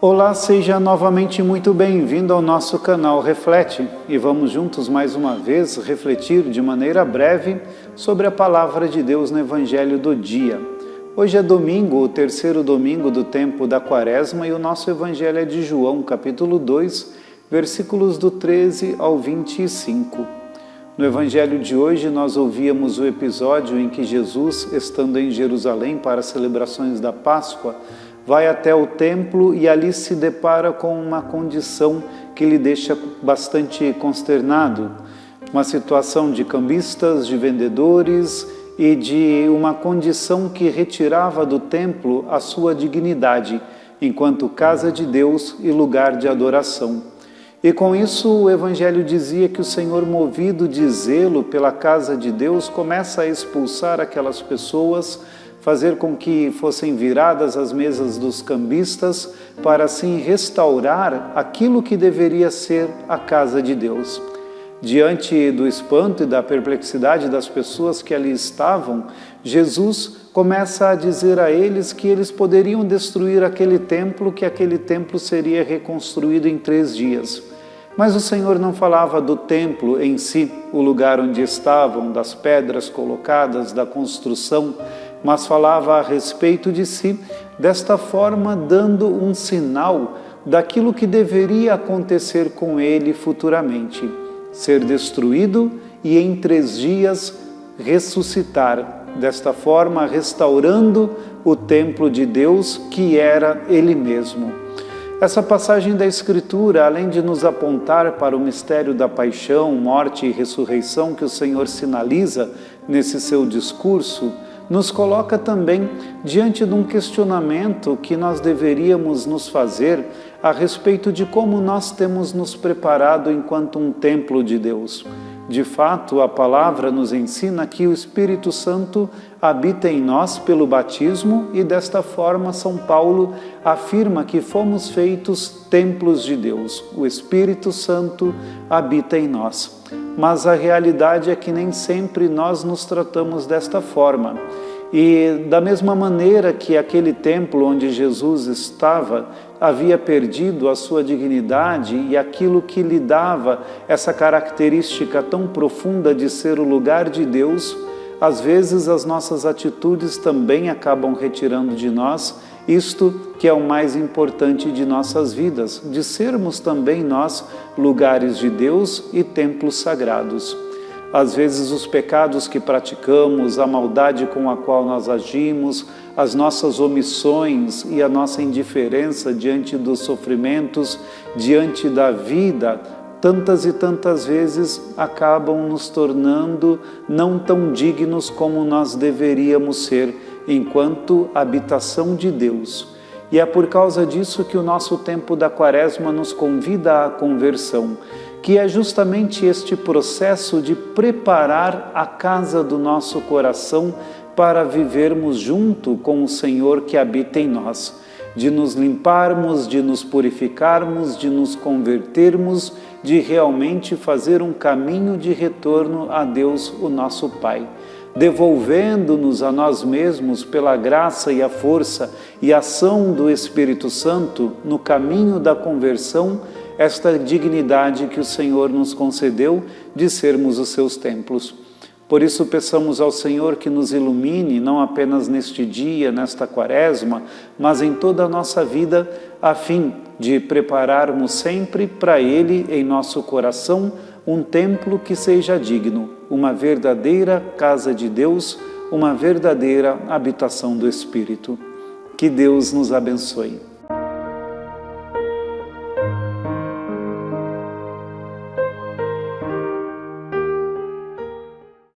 Olá, seja novamente muito bem-vindo ao nosso canal Reflete e vamos juntos mais uma vez refletir de maneira breve sobre a Palavra de Deus no Evangelho do dia. Hoje é domingo, o terceiro domingo do tempo da Quaresma e o nosso Evangelho é de João, capítulo 2, versículos do 13 ao 25. No Evangelho de hoje nós ouvíamos o episódio em que Jesus, estando em Jerusalém para as celebrações da Páscoa, vai até o templo e ali se depara com uma condição que lhe deixa bastante consternado. Uma situação de cambistas, de vendedores e de uma condição que retirava do templo a sua dignidade, enquanto casa de Deus e lugar de adoração. E com isso o Evangelho dizia que o Senhor, movido de zelo pela casa de Deus, começa a expulsar aquelas pessoas, fazer com que fossem viradas as mesas dos cambistas, para assim restaurar aquilo que deveria ser a casa de Deus. Diante do espanto e da perplexidade das pessoas que ali estavam, Jesus começa a dizer a eles que eles poderiam destruir aquele templo, que aquele templo seria reconstruído em 3 dias. Mas o Senhor não falava do templo em si, o lugar onde estavam, das pedras colocadas, da construção, mas falava a respeito de si, desta forma dando um sinal daquilo que deveria acontecer com ele futuramente, ser destruído e em 3 dias ressuscitar, desta forma restaurando o templo de Deus que era ele mesmo. Essa passagem da Escritura, além de nos apontar para o mistério da paixão, morte e ressurreição que o Senhor sinaliza nesse seu discurso, nos coloca também diante de um questionamento que nós deveríamos nos fazer a respeito de como nós temos nos preparado enquanto um templo de Deus. De fato, a palavra nos ensina que o Espírito Santo habita em nós pelo batismo e desta forma São Paulo afirma que fomos feitos templos de Deus. O Espírito Santo habita em nós. Mas a realidade é que nem sempre nós nos tratamos desta forma. E da mesma maneira que aquele templo onde Jesus estava havia perdido a sua dignidade e aquilo que lhe dava essa característica tão profunda de ser o lugar de Deus, às vezes as nossas atitudes também acabam retirando de nós isto que é o mais importante de nossas vidas, de sermos também nós lugares de Deus e templos sagrados. Às vezes os pecados que praticamos, a maldade com a qual nós agimos, as nossas omissões e a nossa indiferença diante dos sofrimentos, diante da vida, tantas e tantas vezes acabam nos tornando não tão dignos como nós deveríamos ser, enquanto habitação de Deus. E é por causa disso que o nosso tempo da Quaresma nos convida à conversão, que é justamente este processo de preparar a casa do nosso coração para vivermos junto com o Senhor que habita em nós, de nos limparmos, de nos purificarmos, de nos convertermos, de realmente fazer um caminho de retorno a Deus, o nosso Pai, devolvendo-nos a nós mesmos pela graça e a força e ação do Espírito Santo no caminho da conversão, esta dignidade que o Senhor nos concedeu de sermos os seus templos. Por isso peçamos ao Senhor que nos ilumine, não apenas neste dia, nesta Quaresma, mas em toda a nossa vida, a fim de prepararmos sempre para Ele, em nosso coração, um templo que seja digno, uma verdadeira casa de Deus, uma verdadeira habitação do Espírito. Que Deus nos abençoe.